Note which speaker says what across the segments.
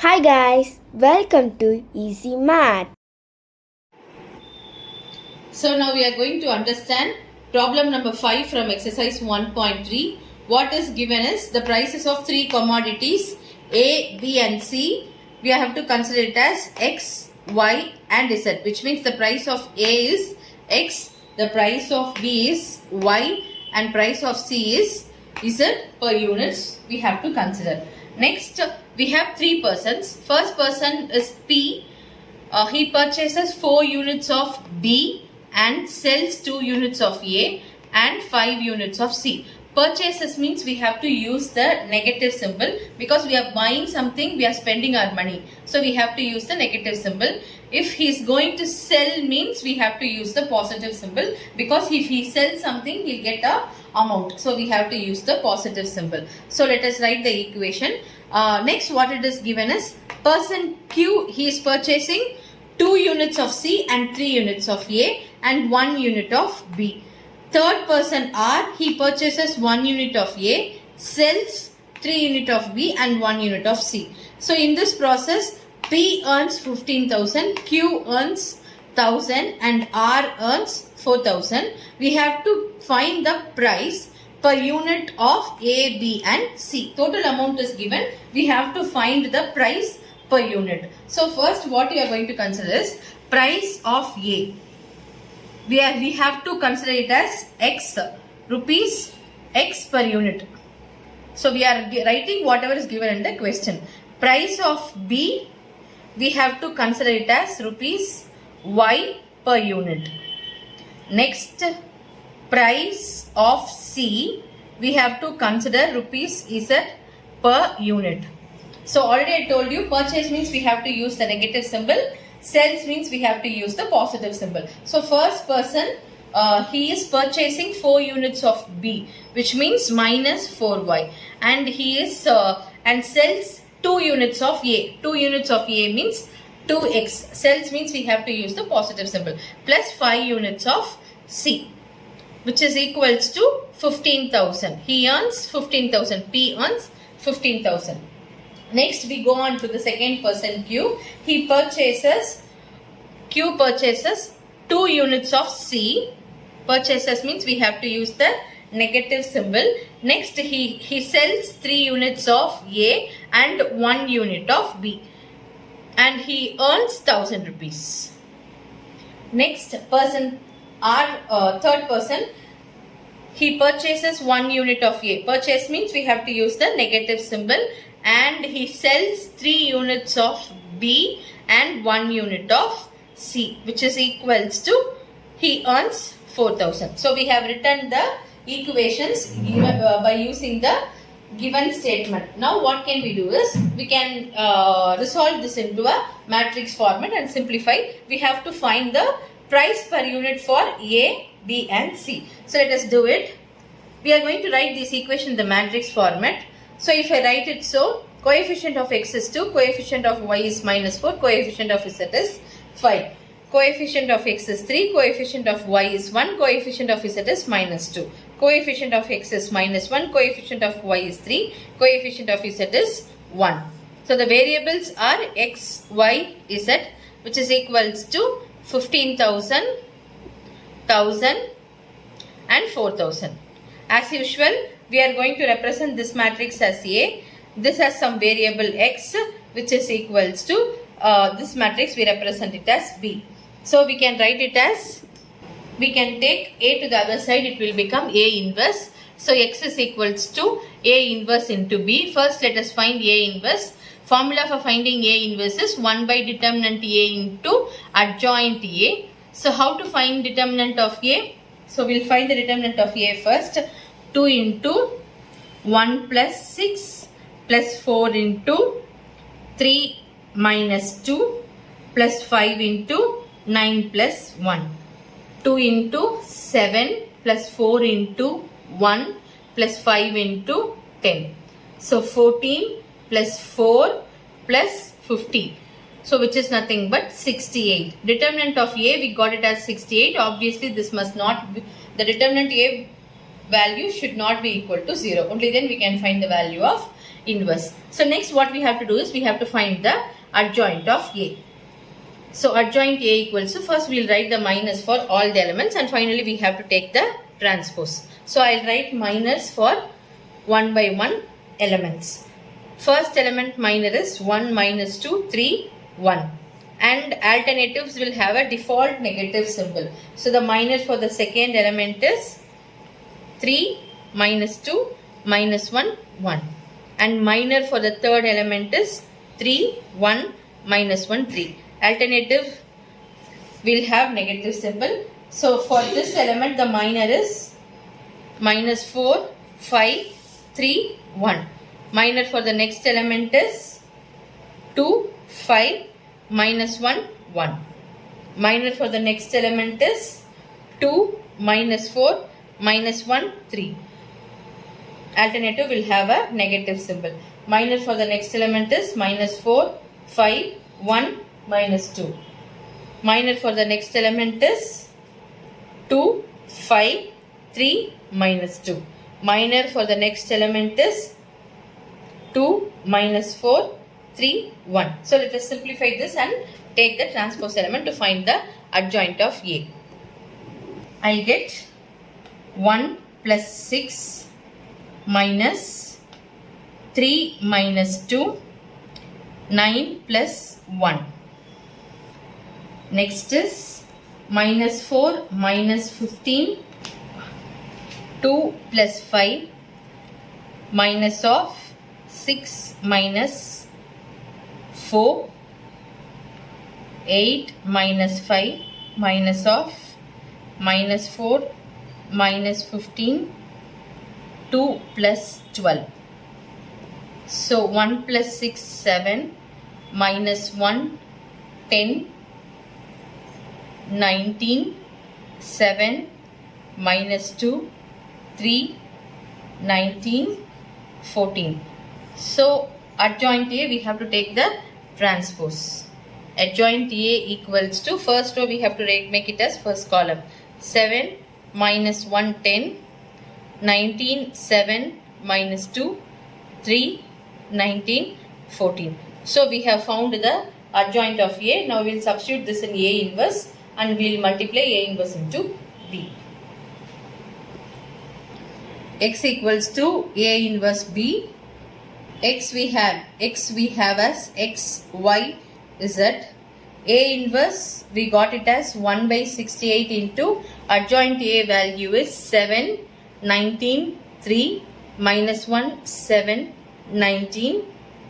Speaker 1: Hi guys, welcome to Easy Math.
Speaker 2: So now we are going to understand problem number 5 from exercise 1.3. What is given is the prices of three commodities A, B and C. We have to consider it as X, Y and Z, which means the price of A is X, the price of B is Y and price of C is Z per units we have to consider. Next we have three persons. First person is P. He purchases 4 units of B and sells 2 units of A and 5 units of C. Purchases means we have to use the negative symbol because we are buying something, we are spending our money. So we have to use the negative symbol. If he is going to sell means we have to use the positive symbol because if he sells something, he will get a amount. So we have to use the positive symbol. So let us write the equation. Next what it is given is person Q, he is purchasing 2 units of C and 3 units of A and 1 unit of B. Third person R, he purchases 1 unit of A, sells 3 unit of B and 1 unit of C. So in this process, P earns 15,000, Q earns 1,000 and R earns 4,000. We have to find the price per unit of A, B and C. Total amount is given. We have to find the price per unit. So first what we are going to consider is price of A. We have to consider it as X, rupees X per unit. So we are writing whatever is given in the question. Price of B, we have to consider it as rupees Y per unit. Next, price of C, we have to consider rupees Z per unit. So already I told you purchase means we have to use the negative symbol. Sales means we have to use the positive symbol. So first person, he is purchasing 4 units of B, which means minus 4Y, and he is and sells 2 units of A. 2 units of A means 2x. Sells means we have to use the positive symbol, plus 5 units of C, which is equals to 15,000. He earns 15,000. P earns 15,000. Next we go on to the second person Q. Q purchases 2 units of C. Purchases means we have to use the negative symbol. Next he sells 3 units of A and 1 unit of B. And he earns 1,000 rupees. Next person R, third person, he purchases 1 unit of A. Purchase means we have to use the negative symbol. And he sells 3 units of B and 1 unit of C, which is equals to he earns 4,000. So we have written the equations by using the given statement. Now what can we do is we can resolve this into a matrix format and simplify. We have to find the price per unit for A, B and C. So let us do it. We are going to write this equation in the matrix format. So if I write it so, coefficient of x is 2, coefficient of y is minus 4, coefficient of z is 5. Coefficient of x is 3, coefficient of y is 1, coefficient of z is minus 2. Coefficient of x is minus 1, coefficient of y is 3, coefficient of z is 1. So the variables are x, y, z, which is equals to 15,000, 1,000 and 4,000. As usual, we are going to represent this matrix as A. This has some variable x, which is equals to this matrix we represent it as B. So we can write it as, we can take A to the other side, it will become A inverse. So x is equals to A inverse into B. First let us find A inverse. Formula for finding A inverse is 1 by determinant A into adjoint A. So how to find determinant of A? So we will find the determinant of A first. 2 into 1 plus 6 plus 4 into 3 minus 2 plus 5 into 9 plus 1. 2 into 7 plus 4 into 1 plus 5 into 10. So 14 plus 4 plus 15. So which is nothing but 68. Determinant of A, we got it as 68. Obviously this must not be, the determinant A value should not be equal to 0. Only then we can find the value of inverse. So next what we have to do is we have to find the adjoint of A. So adjoint A equals to, first we will write the minus for all the elements and finally we have to take the transpose. So I will write minus for 1 by 1 elements. First element minor is 1 minus 2, 3, 1. And alternatives will have a default negative symbol. So the minor for the second element is 3 minus 2 minus 1, 1. And minor for the third element is 3, 1 minus 1, 3. Alternative will have negative symbol. So for this element the minor is minus 4, 5, 3, 1. Minor for the next element is 2, 5, minus 1, 1. Minor for the next element is 2, minus 4, minus 1, 3. Alternative will have a negative symbol. Minor for the next element is minus 4, 5, 1, minus 2. Minor for the next element is 2, 5, 3, minus 2. Minor for the next element is 2, minus 4, 3, 1. So let us simplify this and take the transpose element to find the adjoint of A. I will get 1 plus 6 minus 3 minus 2, 9 plus 1. Next is minus 4 minus 15, 2 plus 5, minus of 6 minus 4, 8 minus 5, minus of minus 4 minus 15, 2 plus 12. So 1 plus 6, 7, minus 1, 10, 19, 7, minus 2, 3, 19, 14. So adjoint A we have to take the transpose. Adjoint A equals to, first row we have to make it as first column. 7 minus 1, 10, 19, 7 minus 2, 3, 19, 14. So we have found the adjoint of A. Now we will substitute this in A inverse and we will multiply A inverse into B. X equals to A inverse B. X we have as X, Y, Z. A inverse we got it as 1 by 68 into adjoint A value is 7, 19, 3, minus 1, 7, 19,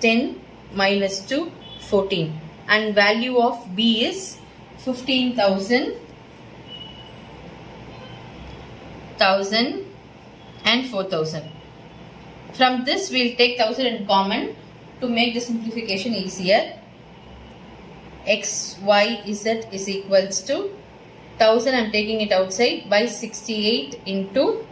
Speaker 2: 10, minus 2, 14. And value of B is 15,000, 1,000 and 4,000. From this we will take 1,000 in common to make the simplification easier. X, Y, Z is equals to 1,000, I am taking it outside, by 68 into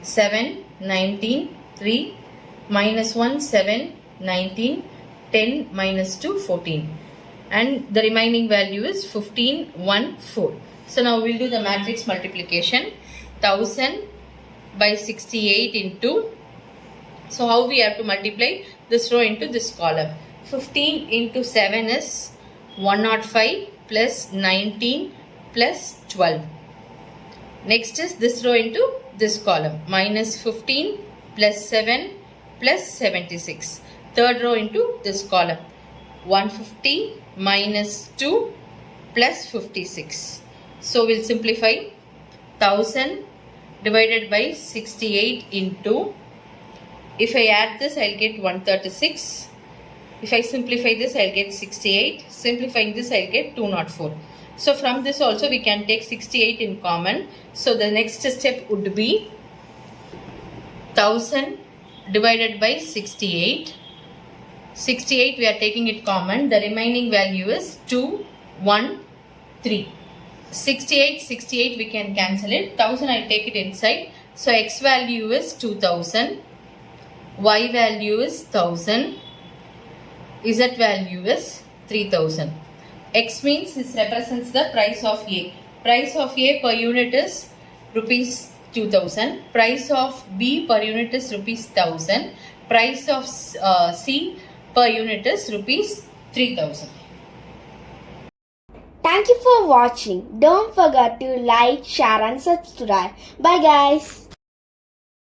Speaker 2: 7, 19, 3, minus 1, 7, 19, 10, minus 2, 14. And the remaining value is 15, 1, 4. So now we will do the matrix multiplication. 1,000 by 68 into, so how we have to multiply this row into this column. 15 into 7 is 105 plus 19 plus 12. Next is this row into this column. Minus 15 plus 7 plus 76. Third row into this column. 150 minus 2 plus 56. So we will simplify 1,000 divided by 68 into, if I add this I will get 136. If I simplify this I will get 68. Simplifying this I will get 204. So from this also we can take 68 in common. So the next step would be 1,000 divided by 68. 68 we are taking it common. The remaining value is 2, 1, 3. 68 we can cancel it. 1,000 I take it inside. So X value is 2,000. Y value is 1,000. Z value is 3,000. X means this represents the price of A. Price of A per unit is rupees 2,000. Price of B per unit is rupees 1,000. Price of C per unit is rupees 3000.
Speaker 1: Thank you for watching. Don't forget to like, share and subscribe. Bye guys.